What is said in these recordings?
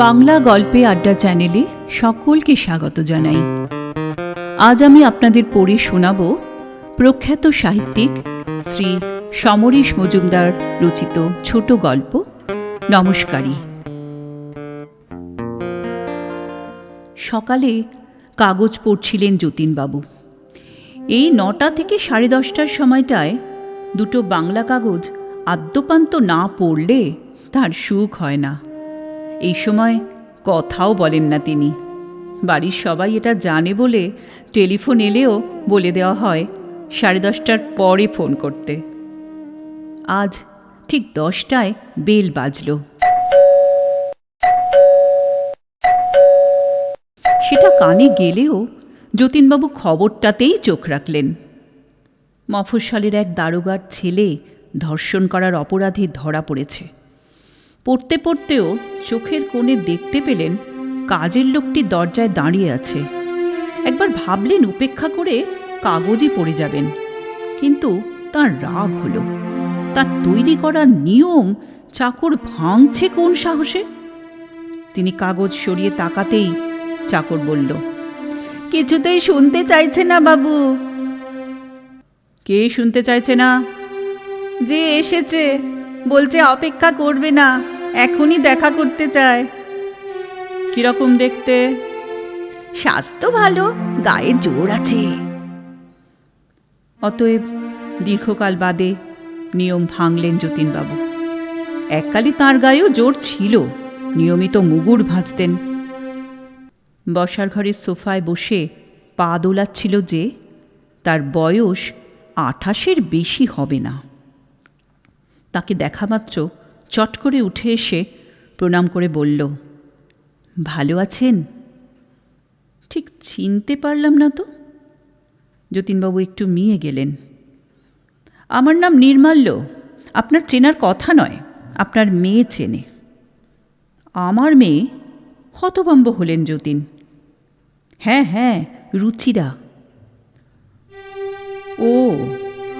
বাংলা গল্পে আড্ডা চ্যানেলে সকলকে স্বাগত জানাই। আজ আমি আপনাদের পড়ে শোনাব প্রখ্যাত সাহিত্যিক শ্রী সমরেশ মজুমদার রচিত ছোট গল্প নমস্কারী। সকালে কাগজ পড়ছিলেন যতীনবাবু। এই 9টা থেকে 10:30টার সময়টায় দুটো বাংলা কাগজ আদ্যপান্ত না পড়লে তার সুখ হয় না। এই সময় কথাও বলেন না তিনি। বাড়ির সবাই এটা জানে বলে টেলিফোন এলেও বলে দেওয়া হয় 10:30টার পরে ফোন করতে। আজ ঠিক 10টায় বেল বাজল। সেটা কানে গেলেও যতীনবাবু খবরটাতেই চোখ রাখলেন। মফস্বলের এক দারোগার ছেলে ধর্ষণ করার অপরাধে ধরা পড়েছে। পড়তে পড়তেও চোখের কোণে দেখতে পেলেন কাজের লোকটি দরজায় দাঁড়িয়ে আছে। একবার ভাবলেন উপেক্ষা করে কাগজই পড়ে যাবেন, কিন্তু তার রাগ হলো। তার তৈরি করা নিয়ম চাকর ভাঙছে কোন সাহসে? তিনি কাগজ সরিয়ে তাকাতেই চাকর বলল, কিছুতেই শুনতে চাইছে না বাবু। কে শুনতে চাইছে না? যে এসেছে, বলছে অপেক্ষা করবে না, এখনই দেখা করতে চায়। কিরকম দেখতে? স্বাস্থ্য ভালো, গায়ে জোর আছে। অতএব দীর্ঘকাল বাদে নিয়ম ভাঙলেন যতীনবাবু। এককালে তাঁর গায়েও জোর ছিল, নিয়মিত মুগুর ভাঁজতেন। বসার ঘরের সোফায় বসে পা দোলাচ্ছিল যে, তার বয়স 28-এর বেশি হবে না। তাকে দেখা মাত্র চট করে উঠে এসে প্রণাম করে বলল, ভালো আছেন? ঠিক চিনতে পারলাম না তো। যতীনবাবু একটু মিয়ে গেলেন। আমার নাম নির্মাল্য। আপনার চেনার কথা নয়, আপনার মেয়ে চেনে। আমার মেয়ে? হতভম্ব হলেন যতীন। হ্যাঁ হ্যাঁ, রুচিরা। ও,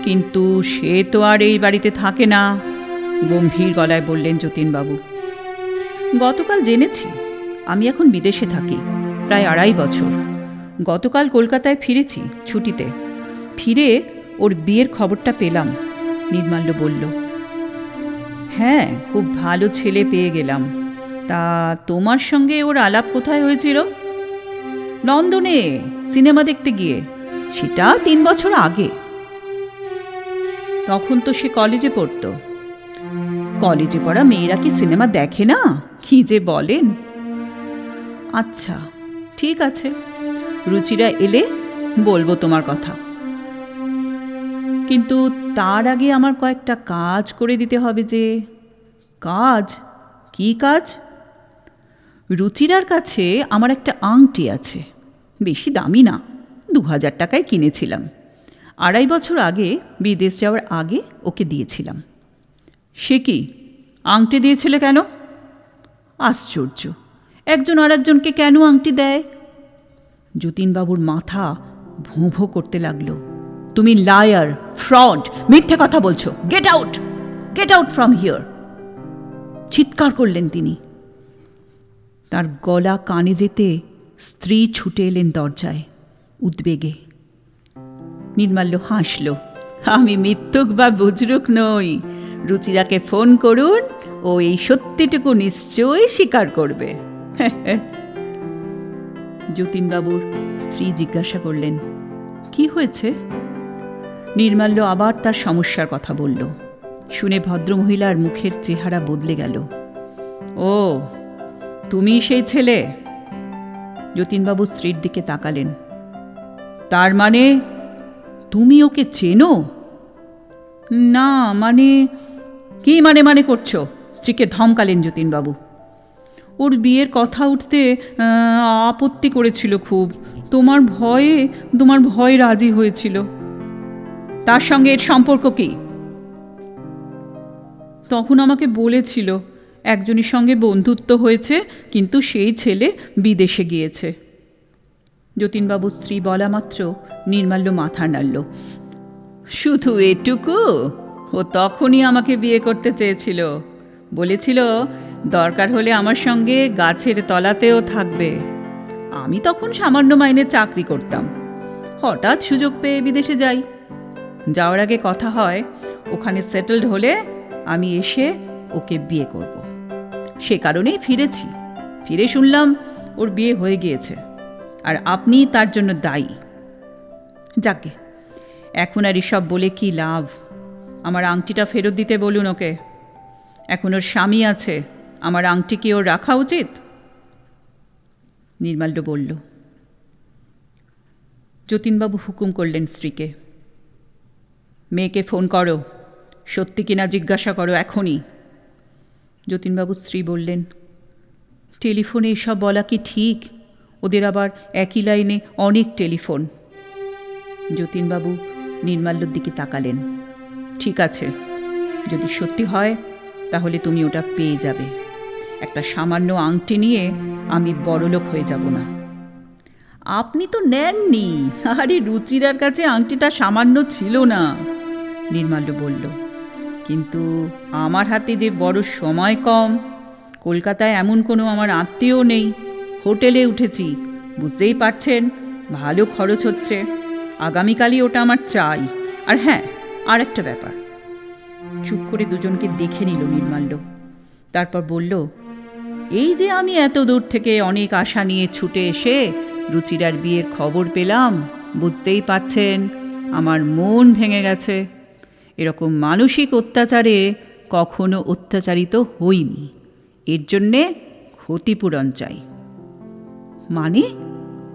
কিন্তু সে তো আর এই বাড়িতে থাকে না, গম্ভীর গলায় বললেন যতীনবাবু। গতকাল জেনেছি। আমি এখন বিদেশে থাকি, প্রায় 2.5 বছর। গতকাল কলকাতায় ফিরেছি ছুটিতে। ফিরে ওর বিয়ের খবরটা পেলাম, নির্মাল্য বলল। হ্যাঁ, খুব ভালো ছেলে পেয়ে গেলাম। তা তোমার সঙ্গে ওর আলাপ কোথায় হয়েছিল? লন্ডনে, সিনেমা দেখতে গিয়ে। সেটা 3 বছর আগে। তখন তো সে কলেজে পড়তো। কলেজে পড়া মেয়েরা কি সিনেমা দেখে না? কি যে বলেন। আচ্ছা, ঠিক আছে, রুচিরা এলে বলবো তোমার কথা। কিন্তু তার আগে আমার কয়েকটা কাজ করে দিতে হবে যে। কাজ? কি কাজ? রুচিরার কাছে আমার একটা আংটি আছে, বেশি দামি না, 2000 টাকায় কিনেছিলাম। 2.5 বছর আগে বিদেশ যাওয়ার আগে ওকে দিয়েছিলাম। সে কি, আংটি দিয়েছিলে কেন? আশ্চর্য, একজন আর একজনকে কেন আংটি দেয়? যতীনবাবুর মাথা ভোঁ ভোঁ করতে লাগলো। তুমি লায়ার, ফ্রড, মিথ্যে কথা বলছো। Get out, get out from here, চিৎকার করলেন তিনি। তার গলা কানে যেতে স্ত্রী ছুটে এলেন দরজায় উদ্বেগে। নির্মাল্য হাসল। আমি মিথ্যুক বা বুজরুক নই। রুচিরাকে ফোন করুন, ও এই সত্যিটুকু নিশ্চয়ই স্বীকার করবে। যতীনবাবুর স্ত্রী জিজ্ঞাসা করলেন, কি হয়েছে? নির্মাল্য আবার তার সমস্যার কথা বলল। শুনে ভদ্রমহিলার মুখের চেহারা বদলে গেল। ও, তুমি সেই ছেলে? যতীনবাবু স্ত্রীর দিকে তাকালেন। তার মানে তুমি ওকে চেনো? না মানে। কি মানে করছো? স্ত্রীকে ধমকালেন যতীনবাবু। ওর বিয়ের কথা উঠতে আপত্তি করেছিল খুব। তোমার ভয়ে রাজি হয়েছিল। তার সঙ্গে এর সম্পর্ক কি? তখন আমাকে বলেছিল একজনের সঙ্গে বন্ধুত্ব হয়েছে, কিন্তু সেই ছেলে বিদেশে গিয়েছে। যতীনবাবু স্ত্রী বলা মাত্র নির্মাল্য মাথা নাড়ল। শুধু এটুকু? ও তখনই আমাকে বিয়ে করতে চেয়েছিল। বলেছিল দরকার হলে আমার সঙ্গে গাছের তলাতেও থাকবে। আমি তখন সামান্য মাইনে চাকরি করতাম, হঠাৎ সুযোগ পেয়ে বিদেশে যাই। যাওয়ার আগে কথা হয় ওখানে সেটেলড হলে আমি এসে ওকে বিয়ে করব। সে কারণেই ফিরেছি। ফিরে শুনলাম ওর বিয়ে হয়ে গিয়েছে, আর আপনি তার জন্য দায়ী। যাকে, এখন আর এসব বলে কি লাভ? আমার আংটিটা ফেরত দিতে বলুন ওকে। এখন ওর স্বামী আছে, আমার আংটি কি ওর রাখা উচিত? নির্মাল্য বলল। যতীনবাবু হুকুম করলেন স্ত্রীকে, মেয়েকে ফোন করো, সত্যি কিনা জিজ্ঞাসা করো এখনই। যতীনবাবুর স্ত্রী বললেন, টেলিফোনে এসব বলা কি ঠিক? ওদের আবার একই লাইনে অনেক টেলিফোন। যতীনবাবু নির্মাল্যর দিকে তাকালেন। ঠিক আছে, যদি সত্যি হয় তাহলে তুমি ওটা পেয়ে যাবে। একটা সামান্য আংটি নিয়ে আমি বড়লোক হয়ে যাব না। আপনি তো নেননি। আরে রুচিরার কাছে আংটিটা সামান্য ছিল না, নির্মাল্য বলল। কিন্তু আমার হাতে যে বড় সময় কম, কলকাতায় এমন কোনো আমার আত্মীয় নেই, হোটেলে উঠেছি, বুঝতেই পারছেন ভালো খরচ হচ্ছে। আগামীকালই ওটা আমার চাই। আর হ্যাঁ, আর একটা ব্যাপার। চুপ করে দুজনকে দেখে নিল নির্মাল্য, তারপর বলল, এই যে আমি এত দূর থেকে অনেক আশা নিয়ে ছুটে এসে রুচিরার বিয়ের খবর পেলাম, বুঝতেই পারছেন আমার মন ভেঙে গেছে। এরকম মানসিক অত্যাচারে কখনো অত্যাচারিত হইনি, এর জন্যে ক্ষতিপূরণ চাই। মানে?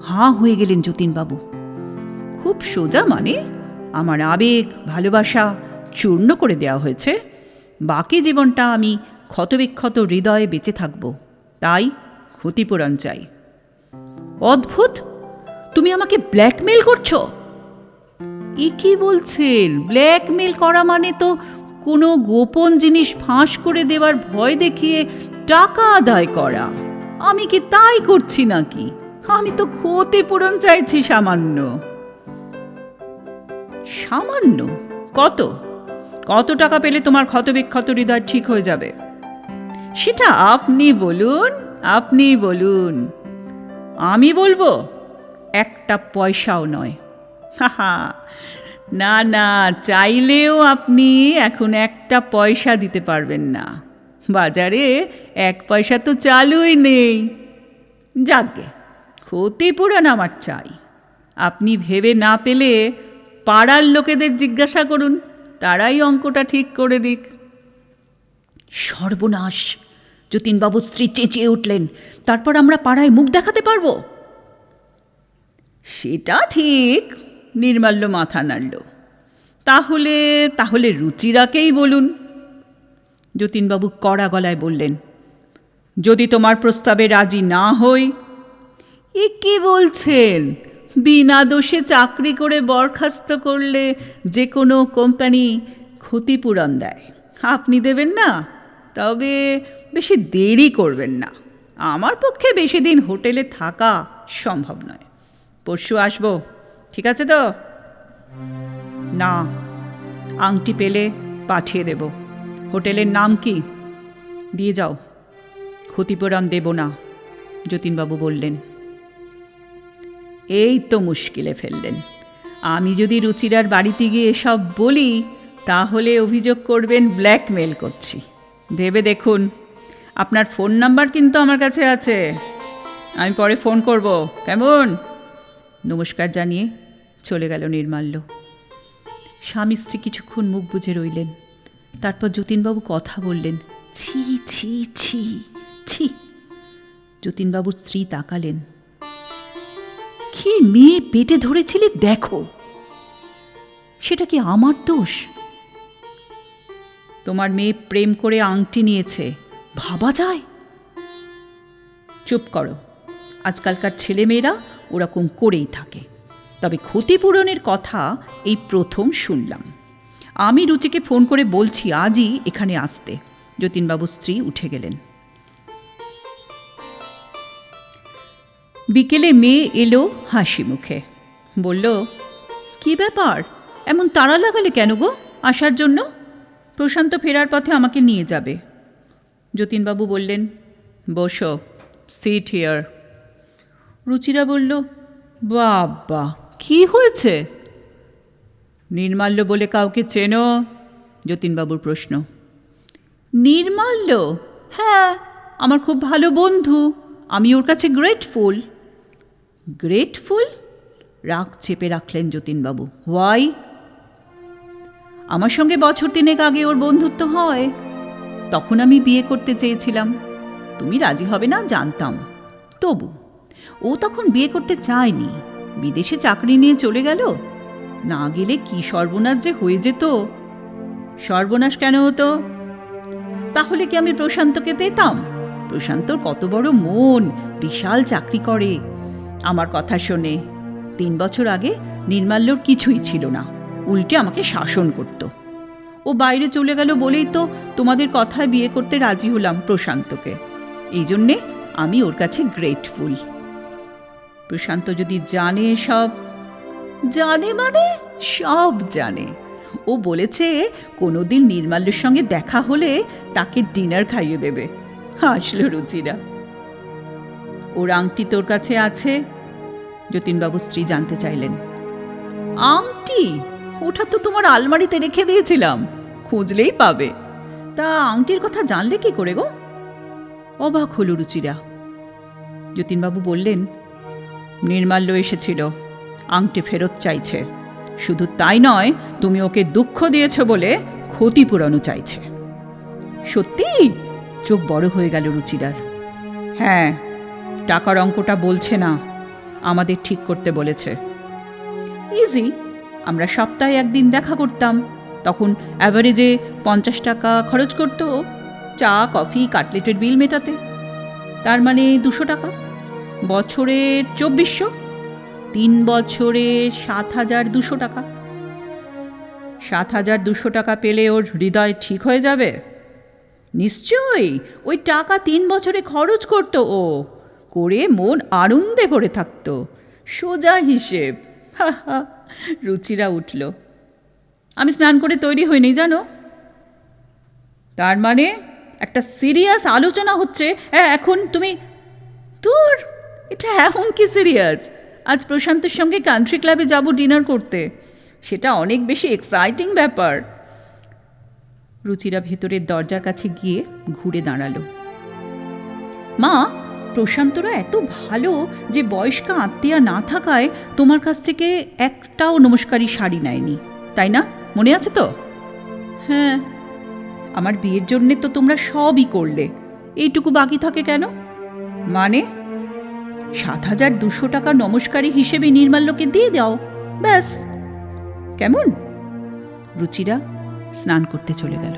হাঁ হয়ে গেলেন যতীনবাবু। খুব সোজা মানে, আমার আবেগ ভালোবাসা চূর্ণ করে দেওয়া হয়েছে, বাকি জীবনটা আমি ক্ষতবিক্ষত হৃদয়ে বেঁচে থাকব, তাই ক্ষতিপূরণ চাই। অদ্ভুত, তুমি আমাকে ব্ল্যাকমেল করছো? এ কি বলছেন? ব্ল্যাকমেল করা মানে তো কোনো গোপন জিনিস ফাঁস করে দেওয়ার ভয় দেখিয়ে টাকা আদায় করা। আমি কি তাই করছি নাকি? আমি তো ক্ষতিপূরণ চাইছি সামান্য। সামান্য? কত? কত টাকা পেলে তোমার ক্ষতবিক্ষত হৃদয় ঠিক হয়ে যাবে? সেটা আপনি বলুন, আপনি বলুন। আমি বলবো? একটা পয়সাও নয়। হাহা, না না, চাইলেও আপনি এখন একটা পয়সা দিতে পারবেন না। বাজারে 1 পয়সা তো চালুই নেই। যাকগে, ক্ষতিপূরণ আমার চাই। আপনি ভেবে না পেলে পাড়ার লোকেদের জিজ্ঞাসা করুন, তারাই অঙ্কটা ঠিক করে দিক। সর্বনাশ! যতীনবাবুর স্ত্রী চেঁচিয়ে উঠলেন, তারপর আমরা পাড়ায় মুখ দেখাতে পারবো? সেটা ঠিক, নির্মাল্য মাথা নাড়ল। তাহলে তাহলে রুচিরাকেই বলুন। যতীনবাবু কড়া গলায় বললেন, যদি তোমার প্রস্তাবে রাজি না হই। এ কি বলছেন? বিনা দোষে চাকরি করে বরখাস্ত করলে যে কোনো কোম্পানি ক্ষতিপূরণ দেয়, আপনি দেবেন না? তবে বেশি দেরি করবেন না। আমার পক্ষে বেশি দিন হোটেলে থাকা সম্ভব নয়। পরশু আসবো, ঠিক আছে তো? না, আংটি পেলে পাঠিয়ে দেব। হোটেলের নাম কি? দিয়ে যাও। ক্ষতিপূরণ দেব না, যতীনবাবু বললেন। এই তো মুশকিলে ফেললেন। আমি যদি রুচিরার বাড়িতে গিয়ে এসব বলি, তাহলে অভিযোগ করবেন ব্ল্যাকমেল করছি। ভেবে দেখুন। আপনার ফোন নাম্বার কিন্তু আমার কাছে আছে, আমি পরে ফোন করব, কেমন? নমস্কার জানিয়ে চলে গেল নির্মাল্য। স্বামী স্ত্রী কিছুক্ষণ মুখ বুজে রইলেন। তারপর যতীনবাবু কথা বললেন, ছি ছি ছি ছি। যতীনবাবুর স্ত্রী তাকালেন। কি মেয়ে পেটে ধরেছিলে দেখো, সেটা কি আমার দোষ? তোমার মেয়ে প্রেম করে আংটি নিয়েছে, ভাবা যায়? চুপ করো, আজকালকার ছেলেমেয়েরা ওরকম করেই থাকে। তবে ক্ষতিপূরণের কথা এই প্রথম শুনলাম। আমি রুচিকে ফোন করে বলছি আজই এখানে আসতে। যতীনবাবুর স্ত্রী উঠে গেলেন। বিকেলে মেয়ে এলো হাসি মুখে, বলল, কি ব্যাপার, এমন তাড়া লাগালে কেন গো আসার জন্য? প্রশান্ত ফেরার পথে আমাকে নিয়ে যাবে। যতীনবাবু বললেন, বসো, সিট হিয়ার। রুচিরা বলল, বাবা, কি হয়েছে? নির্মাল্য বলে কাউকে চেনো? যতীনবাবুর প্রশ্ন। নির্মাল্য? হ্যাঁ, আমার খুব ভালো বন্ধু, আমি ওর কাছে গ্রেটফুল। গ্রেটফুল? রাগ চেপে রাখলেন যতীনবাবু। হোয়াই? আমার সঙ্গে বছর 3 আগে ওর বন্ধুত্ব হয়। তখন আমি বিয়ে করতে চেয়েছিলাম, তুমি রাজি হবে না জানতাম, তবু ও তখন বিয়ে করতে চায়নি, বিদেশে চাকরি নিয়ে চলে গেল। না গেলে কি সর্বনাশ যে হয়ে যেত। সর্বনাশ কেন হতো? তাহলে কি আমি প্রশান্তকে পেতাম? প্রশান্তর কত বড় মন, বিশাল চাকরি করে। আমার কথা শোনে, 3 বছর আগে নির্মাল্যর কিছুই ছিল না, উল্টে আমাকে শাসন করত। ও বাইরে চলে গেল বলেই তো তোমাদের কথায় বিয়ে করতে রাজি হলাম প্রশান্তকে। এই জন্যে আমি ওর কাছে গ্রেটফুল। প্রশান্ত যদি জানে সব। জানে মানে? সব জানে। ও বলেছে কোনোদিন নির্মাল্যের সঙ্গে দেখা হলে তাকে ডিনার খাইয়ে দেবে। হাসল রুচিরা। ওর আংটি তোর কাছে আছে? যতীনবাবু স্ত্রী জানতে চাইলেন। আংটি? ওটা তো তোমার আলমারিতে রেখে দিয়েছিলাম, খুঁজলেই পাবে। তা আংটির কথা জানলে কি করে গো? অবাক হল রুচিরা। যতীনবাবু বললেন, নির্মাল্য এসেছিল, আংটি ফেরত চাইছে। শুধু তাই নয়, তুমি ওকে দুঃখ দিয়েছ বলে ক্ষতিপূরণও চাইছে। সত্যি? চোখ বড় হয়ে গেল রুচিরার। হ্যাঁ, টাকার অঙ্কটা বলছে না, আমাদের ঠিক করতে বলেছে। ইজি, আমরা সপ্তাহে 1 দিন দেখা করতাম, তখন অ্যাভারেজে 50 টাকা খরচ করতো চা, কফি, কাটলেটের বিল মেটাতে। তার মানে 200 টাকা, বছরে 2400, 3 বছরে 7200 টাকা। 7200 টাকা পেলে ওর হৃদয় ঠিক হয়ে যাবে? নিশ্চয়ই, ওই টাকা 3 বছরে খরচ করতো ও, করে মন আনন্দে ভরে থাকতো। সোজা হিসেব। হা হা। রুচিরা উঠল। আমি স্নান করে তৈরি হইনি জানো। তার মানে একটা সিরিয়াস আলোচনা হচ্ছে এখন। তুমি তোর এটা এমন কি সিরিয়াস? আজ প্রশান্তের সঙ্গে কান্ট্রি ক্লাবে যাব ডিনার করতে, সেটা অনেক বেশি এক্সাইটিং ব্যাপার। রুচিরা ভেতরের দরজার কাছে গিয়ে ঘুরে দাঁড়ালো। মা, প্রশান্তরা এত ভালো যে বয়স্কা আত্মীয়া না থাকায় তোমার কাছ থেকে একটাও নমস্কারী শাড়ি নেয়নি, তাই না? মনে আছে তো? হ্যাঁ। আমার বিয়ের জন্যে তো তোমরা সবই করলে, এইটুকু বাকি থাকে কেন? মানে 7200 টাকা নমস্কারী হিসেবে নির্মাল্যকে দিয়ে দাও, ব্যাস। কেমন? রুচিরা স্নান করতে চলে গেল।